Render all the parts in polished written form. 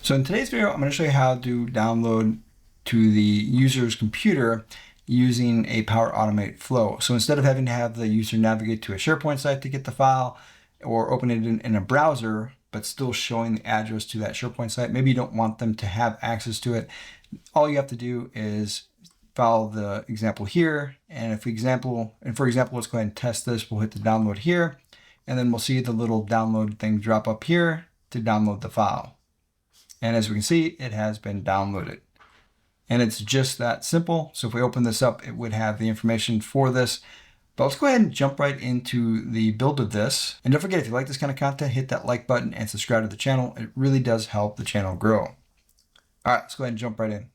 So in today's video, I'm going to show you how to download to the user's computer using a Power Automate flow. So instead of having to have the user navigate to a SharePoint site to get the file or open it in a browser, but still showing the address to that SharePoint site, maybe you don't want them to have access to it. All you have to do is follow the example here. And for example, let's go ahead and test this. We'll hit the download here, and then we'll see the little download thing drop up here to download the file. And as we can see, it has been downloaded. And it's just that simple. So if we open this up, it would have the information for this. But let's go ahead and jump right into the build of this. And don't forget, if you like this kind of content, hit that like button and subscribe to the channel. It really does help the channel grow. All right, let's go ahead and jump right in.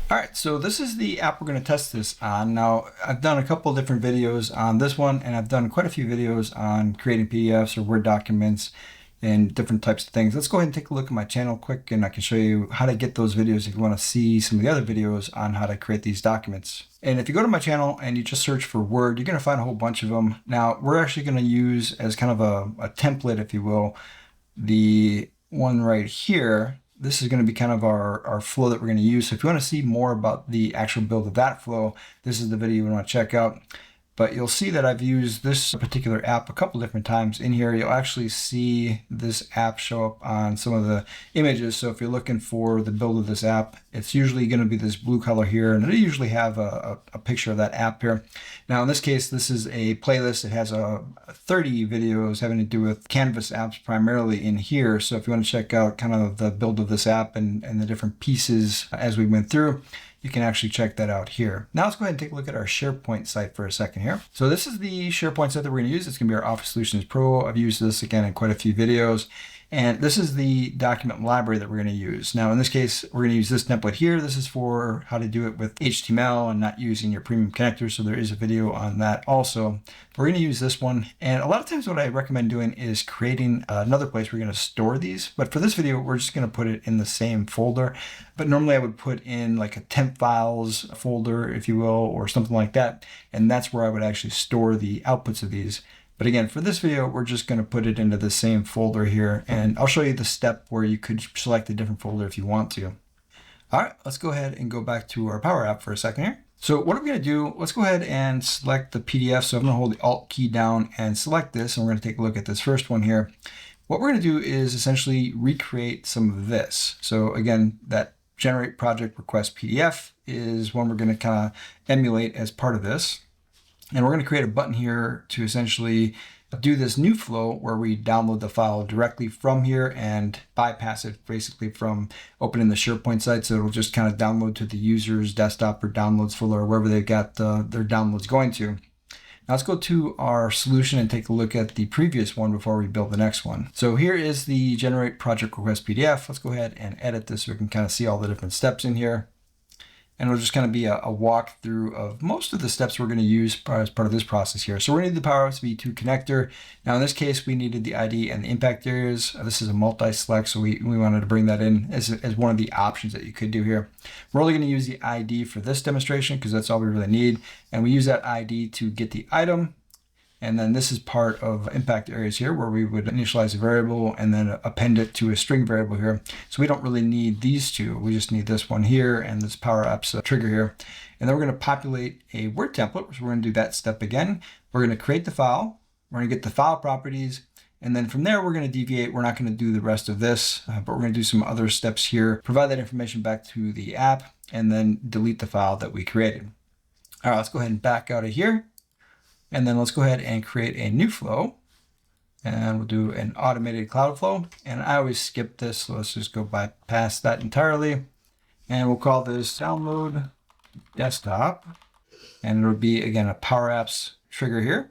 All right, so this is the app we're going to test this on. Now, I've done a couple of different videos on this one, and I've done quite a few videos on creating PDFs or Word documents and different types of things. Let's go ahead and take a look at my channel quick, and I can show you how to get those videos if you want to see some of the other videos on how to create these documents. And if you go to my channel and you just search for Word, you're going to find a whole bunch of them. Now, we're actually going to use as kind of a template, if you will, the one right here. This is going to be kind of our flow that we're going to use. So if you want to see more about the actual build of that flow, this is the video you want to check out. But you'll see that I've used this particular app a couple different times. In here, you'll actually see this app show up on some of the images. So if you're looking for the build of this app, it's usually going to be this blue color here, and it'll usually have a picture of that app here. Now, in this case, this is a playlist. It has 30 videos having to do with Canvas apps primarily in here. So if you want to check out kind of the build of this app and the different pieces as we went through, you can actually check that out here. Now let's go ahead and take a look at our SharePoint site for a second here. So this is the SharePoint site that we're going to use. It's going to be our Office Solutions Pro. I've used this again in quite a few videos. And this is the document library that we're going to use. Now in this case, we're going to use this template here. This is for how to do it with HTML and not using your premium connector. So there is a video on that also. We're going to use this one. And a lot of times what I recommend doing is creating another place we're going to store these. But for this video, we're just going to put it in the same folder. But normally I would put in like a temp files folder, if you will, or something like that. And that's where I would actually store the outputs of these. But again, for this video, we're just going to put it into the same folder here, and I'll show you the step where you could select a different folder if you want to. All right, let's go ahead and go back to our Power App for a second here. So what I'm going to do, let's go ahead and select the PDF. So I'm going to hold the Alt key down and select this, and we're going to take a look at this first one here. What we're going to do is essentially recreate some of this. So again, that generate project request PDF is one we're going to kind of emulate as part of this. And we're going to create a button here to essentially do this new flow where we download the file directly from here and bypass it basically from opening the SharePoint site. So it'll just kind of download to the user's desktop or downloads folder or wherever they've got their downloads going to. Now let's go to our solution and take a look at the previous one before we build the next one. So here is the generate project request PDF. Let's go ahead and edit this so we can kind of see all the different steps in here. And it'll just kind of be a walkthrough of most of the steps we're going to use as part of this process here. So we're going to need the Power USB 2 connector. Now in this case, we needed the ID and the impact areas. This is a multi-select, so we wanted to bring that in as one of the options that you could do here. We're only going to use the ID for this demonstration because that's all we really need. And we use that ID to get the item. And then this is part of impact areas here where we would initialize a variable and then append it to a string variable here. So we don't really need these two. We just need this one here and this Power Apps trigger here. And then we're going to populate a Word template. So we're going to do that step again. We're going to create the file. We're going to get the file properties. And then from there, we're going to deviate. We're not going to do the rest of this, but we're going to do some other steps here, provide that information back to the app, and then delete the file that we created. All right, let's go ahead and back out of here. And then let's go ahead and create a new flow, and we'll do an automated cloud flow. And I always skip this, so let's just go bypass that entirely. And we'll call this download desktop. And it'll be, again, a Power Apps trigger here,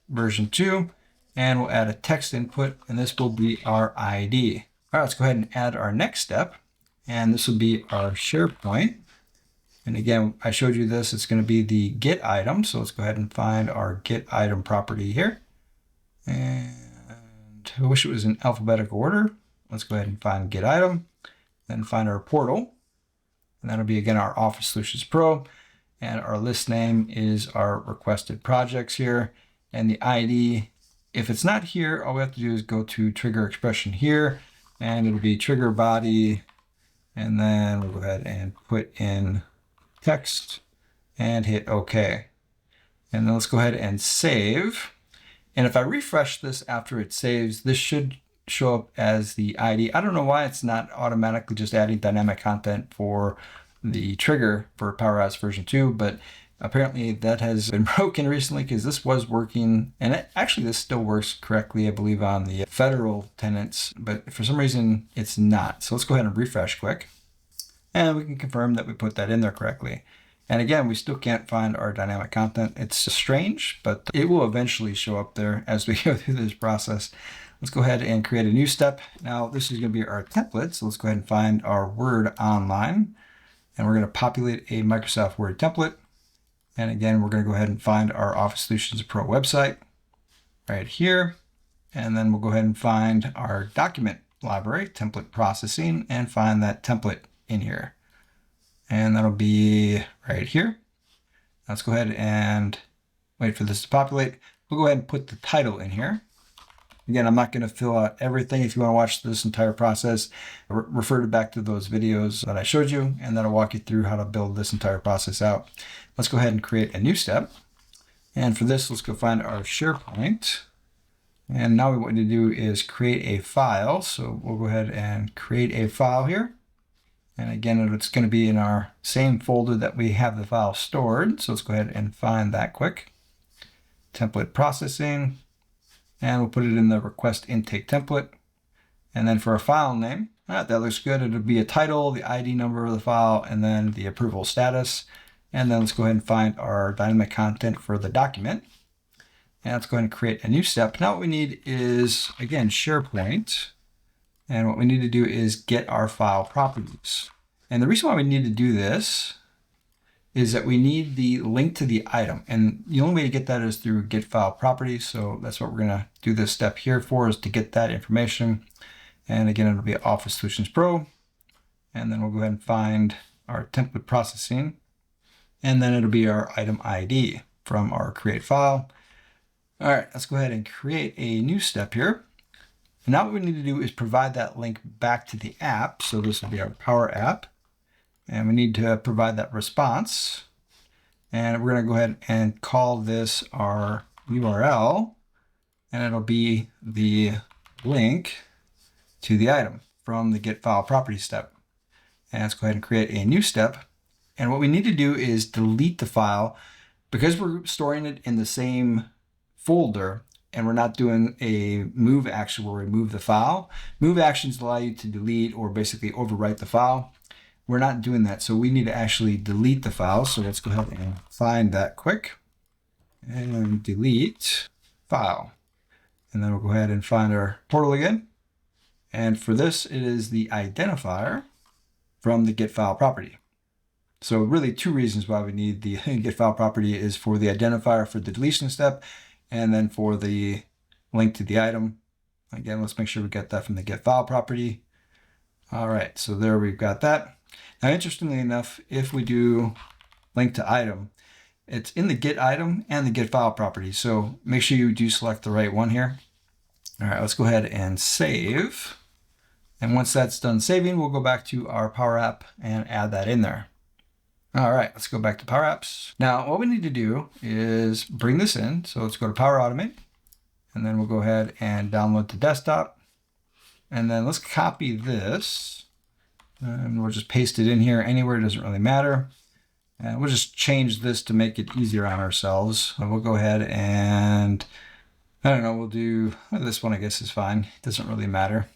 version 2. And we'll add a text input, and this will be our ID. All right, let's go ahead and add our next step. And this will be our SharePoint. And again, I showed you this, it's going to be the get item. So let's go ahead and find our get item property here. And I wish it was in alphabetical order. Let's go ahead and find get item, then find our portal. And that'll be, again, our Office Solutions Pro. and our list name is our requested projects here, and the ID, if it's not here, all we have to do is go to trigger expression here, and it'll be trigger body, and then we'll go ahead and put in text and hit OK. And then let's go ahead and save. And if I refresh this after it saves, this should show up as the ID. I don't know why it's not automatically just adding dynamic content for the trigger for Power Apps version 2, but apparently that has been broken recently because this was working, and actually this still works correctly, I believe, on the federal tenants, but for some reason it's not. So let's go ahead and refresh quick, and we can confirm that we put that in there correctly. And again, we still can't find our dynamic content. It's strange, but it will eventually show up there as we go through this process. Let's go ahead and create a new step. Now this is going to be our template. So let's go ahead and find our Word Online, and we're going to populate a Microsoft Word template. And again, we're going to go ahead and find our Office Solutions Pro website right here. And then we'll go ahead and find our document library, template processing, and find that template in here. And that'll be right here. Let's go ahead and wait for this to populate. We'll go ahead and put the title in here. Again, I'm not going to fill out everything. If you want to watch this entire process, refer back to those videos that I showed you, and that'll walk you through how to build this entire process out. Let's go ahead and create a new step. And for this, let's go find our SharePoint. And now what we want to do is create a file. So we'll go ahead and create a file here. And again, it's going to be in our same folder that we have the file stored. So let's go ahead and find that quick. Template processing. And we'll put it in the request intake template. And then for a file name, that looks good. It'll be a title, the ID number of the file, and then the approval status. And then let's go ahead and find our dynamic content for the document. And let's go ahead and create a new step. Now what we need is, again, SharePoint. And what we need to do is get our file properties. And the reason why we need to do this is that we need the link to the item. And the only way to get that is through get file properties. So that's what we're going to do this step here for, is to get that information. And again, it'll be Office Solutions Pro. And then we'll go ahead and find our template processing. And then it'll be our item ID from our create file. All right, let's go ahead and create a new step here. And now what we need to do is provide that link back to the app. So this will be our Power App. And we need to provide that response. And we're going to go ahead and call this our URL. And it'll be the link to the item from the get file property step. And let's go ahead and create a new step. And what we need to do is delete the file, because we're storing it in the same folder and we're not doing a move action where we move the file. Move actions allow you to delete or basically overwrite the file. We're not doing that, so we need to actually delete the file. So let's go ahead and find that quick and delete file. And then we'll go ahead and find our portal again. And for this, it is the identifier from the get file property. So really two reasons why we need the get file property is for the identifier for the deletion step, and then for the link to the item. Again, let's make sure we get that from the get file property. All right, so there we've got that. Now, interestingly enough, if we do link to item, it's in the get item and the get file property. So make sure you do select the right one here. All right, let's go ahead and save. And once that's done saving, we'll go back to our Power App and add that in there. All right, let's go back to Power Apps. Now, what we need to do is bring this in. So let's go to Power Automate, and then we'll go ahead and download to desktop. And then let's copy this, and we'll just paste it in here anywhere. It doesn't really matter. And we'll just change this to make it easier on ourselves. And we'll go ahead and, I don't know, we'll do this one, I guess is fine. It doesn't really matter.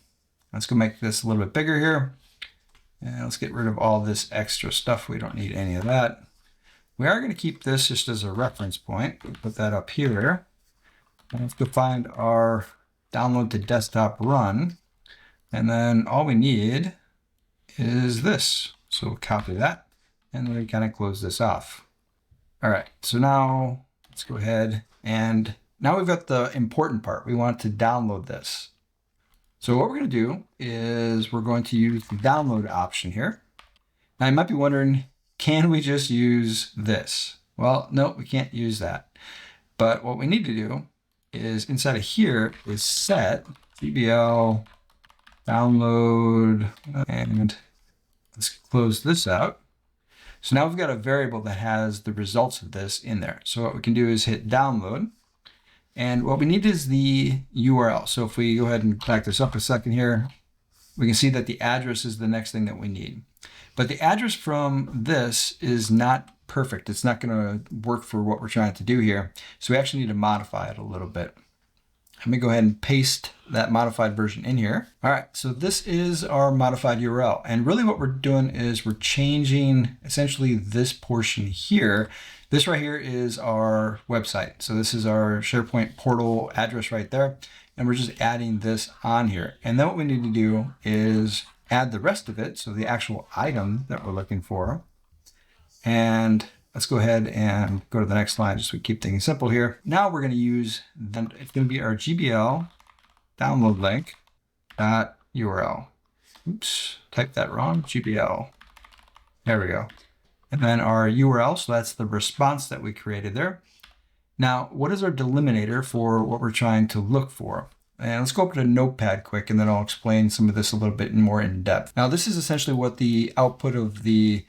Let's go make this a little bit bigger here. And let's get rid of all this extra stuff. We don't need any of that. We are going to keep this just as a reference point. We'll put that up here. And let's go find our download to desktop run. And then all we need is this. So we'll copy that. And then we kind of close this off. All right, so now let's go ahead, and now we've got the important part. We want to download this. So what we're going to do is we're going to use the download option here. Now you might be wondering, can we just use this? Well, no, we can't use that. But what we need to do is inside of here is set GBL download, and let's close this out. So now we've got a variable that has the results of this in there. So what we can do is hit download. And what we need is the URL. So if we go ahead and back this up a second here, we can see that the address is the next thing that we need. But the address from this is not perfect. It's not going to work for what we're trying to do here. So we actually need to modify it a little bit. Let me go ahead and paste that modified version in here. All right, so this is our modified URL. And really what we're doing is we're changing essentially this portion here. This right here is our website. So this is our SharePoint portal address right there. And we're just adding this on here. And then what we need to do is add the rest of it. So the actual item that we're looking for. And let's go ahead and go to the next line just so we keep things simple here. Now we're going to use, it's going to be our GBL download link dot URL. Oops, typed that wrong, GBL. There we go. And then our URL, so that's the response that we created there. Now, what is our delimiter for what we're trying to look for? And let's go over to Notepad quick, and then I'll explain some of this a little bit more in depth. Now, this is essentially what the output of the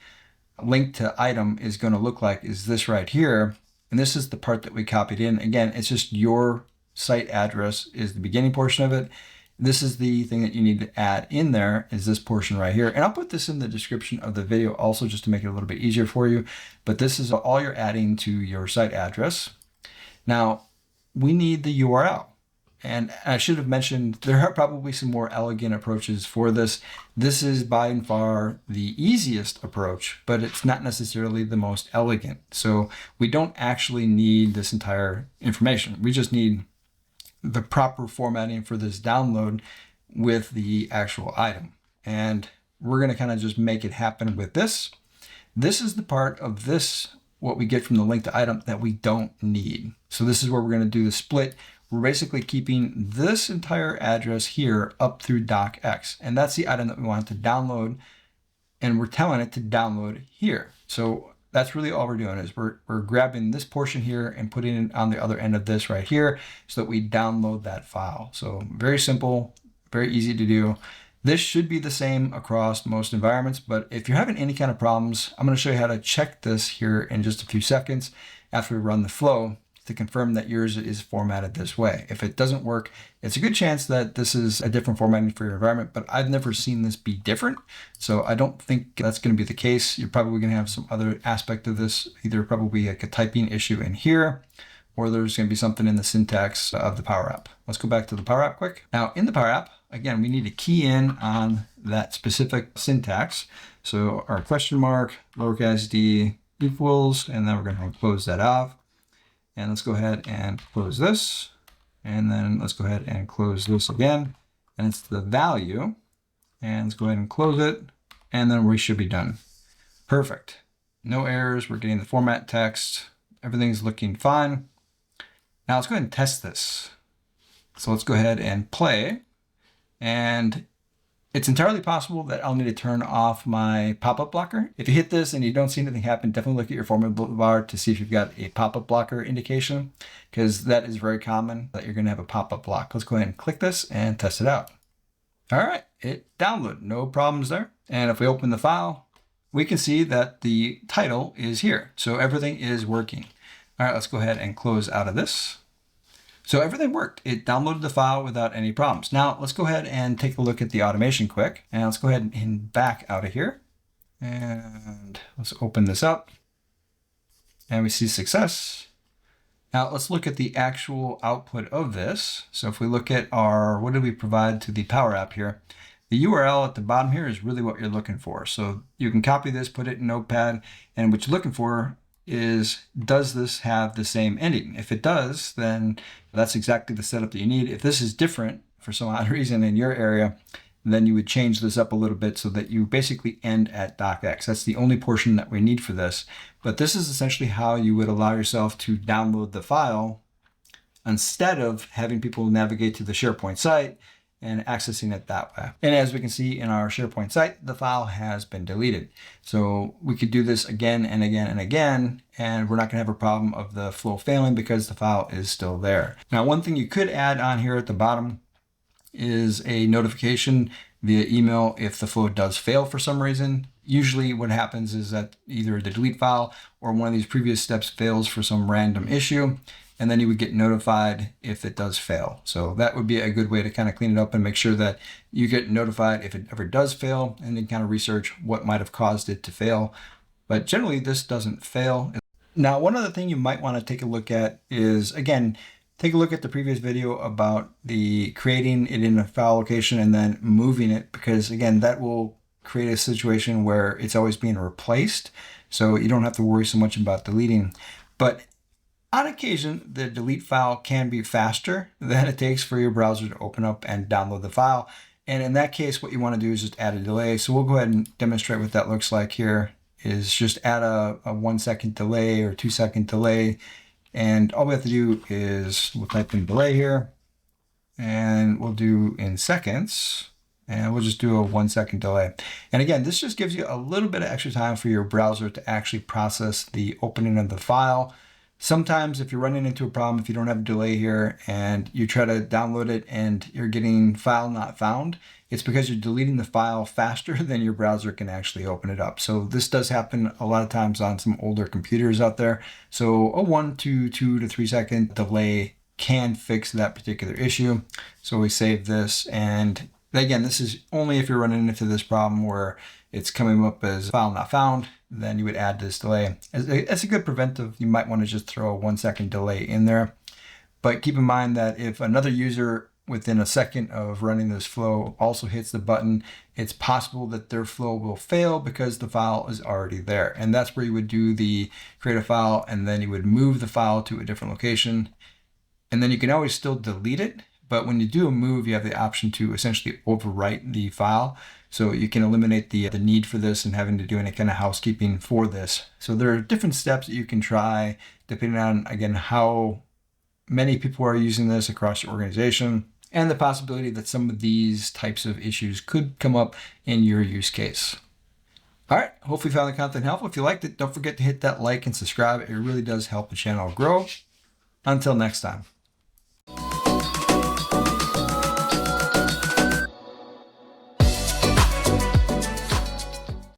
link to item is going to look like, is this right here. And this is the part that we copied in. Again, it's just your site address is the beginning portion of it. This is the thing that you need to add in there, is this portion right here. And I'll put this in the description of the video also just to make it a little bit easier for you. But this is all you're adding to your site address. Now, we need the URL. And I should have mentioned, there are probably some more elegant approaches for this. This is by far the easiest approach, but it's not necessarily the most elegant. So we don't actually need this entire information. We just need the proper formatting for this download with the actual item. And we're going to kind of just make it happen with this. This is the part of this, what we get from the link to item, that we don't need. So this is where we're going to do the split. We're basically keeping this entire address here up through docx. And that's the item that we want to download. And we're telling it to download here. So that's really all we're doing, is we're grabbing this portion here and putting it on the other end of this right here so that we download that file. So very simple, very easy to do. This should be the same across most environments, but if you're having any kind of problems, I'm going to show you how to check this here in just a few seconds after we run the flow to confirm that yours is formatted this way. If it doesn't work, it's a good chance that this is a different formatting for your environment, but I've never seen this be different. So I don't think that's going to be the case. You're probably going to have some other aspect of this, either probably like a typing issue in here, or there's going to be something in the syntax of the Power App. Let's go back to the Power App quick. Now in the Power App, again, we need to key in on that specific syntax. So our question mark, lowercase d equals, and then we're going to close that off. And let's go ahead and close this. And then let's go ahead and close this again. And it's the value. And let's go ahead and close it. And then we should be done. Perfect. No errors. We're getting the format text. Everything's looking fine. Now let's go ahead and test this. So let's go ahead and play. And it's entirely possible that I'll need to turn off my pop-up blocker. If you hit this and you don't see anything happen, definitely look at your format bar to see if you've got a pop-up blocker indication, because that is very common that you're going to have a pop-up block. Let's go ahead and click this and test it out. All right, it downloaded, no problems there. And if we open the file, we can see that the title is here. So everything is working. All right, let's go ahead and close out of this. So everything worked. It downloaded the file without any problems. Now let's go ahead and take a look at the automation quick. And let's go ahead and back out of here. And let's open this up. And we see success. Now let's look at the actual output of this. So if we look at our, what did we provide to the Power App here? The URL at the bottom here is really what you're looking for. So you can copy this, put it in Notepad, and what you're looking for is, does this have the same ending? If it does, then that's exactly the setup that you need. If this is different for some odd reason in your area, then you would change this up a little bit so that you basically end at docx. That's the only portion that we need for this. But this is essentially how you would allow yourself to download the file instead of having people navigate to the SharePoint site and accessing it that way. And as we can see in our SharePoint site, the file has been deleted. So we could do this again and again and again, and we're not gonna have a problem of the flow failing because the file is still there. Now, one thing you could add on here at the bottom is a notification via email if the flow does fail for some reason. Usually what happens is that either the delete file or one of these previous steps fails for some random issue, and then you would get notified if it does fail. So that would be a good way to kind of clean it up and make sure that you get notified if it ever does fail, and then kind of research what might have caused it to fail. But generally this doesn't fail. Now, one other thing you might want to take a look at is, again, take a look at the previous video about the creating it in a file location and then moving it, because again, that will create a situation where it's always being replaced. So you don't have to worry so much about deleting. But on occasion, the delete file can be faster than it takes for your browser to open up and download the file. And in that case, what you want to do is just add a delay. So we'll go ahead and demonstrate what that looks like here, is just add a 1 second delay or 2 second delay. And all we have to do is we'll type in delay here, and we'll do in seconds, and we'll just do a 1 second delay. And again, this just gives you a little bit of extra time for your browser to actually process the opening of the file. Sometimes if you're running into a problem, if you don't have a delay here and you try to download it and you're getting file not found, it's because you're deleting the file faster than your browser can actually open it up. So this does happen a lot of times on some older computers out there. So a 1 to 2 to 3 second delay can fix that particular issue. So we save this, and again, this is only if you're running into this problem where it's coming up as file not found, then you would add this delay. As a good preventive, you might want to just throw a 1 second delay in there. But keep in mind that if another user within a second of running this flow also hits the button, it's possible that their flow will fail because the file is already there. And that's where you would do the create a file, and then you would move the file to a different location. And then you can always still delete it. But when you do a move, you have the option to essentially overwrite the file. So you can eliminate the need for this and having to do any kind of housekeeping for this. So there are different steps that you can try depending on, again, how many people are using this across your organization and the possibility that some of these types of issues could come up in your use case. All right, hopefully you found the content helpful. If you liked it, don't forget to hit that like and subscribe. It really does help the channel grow. Until next time.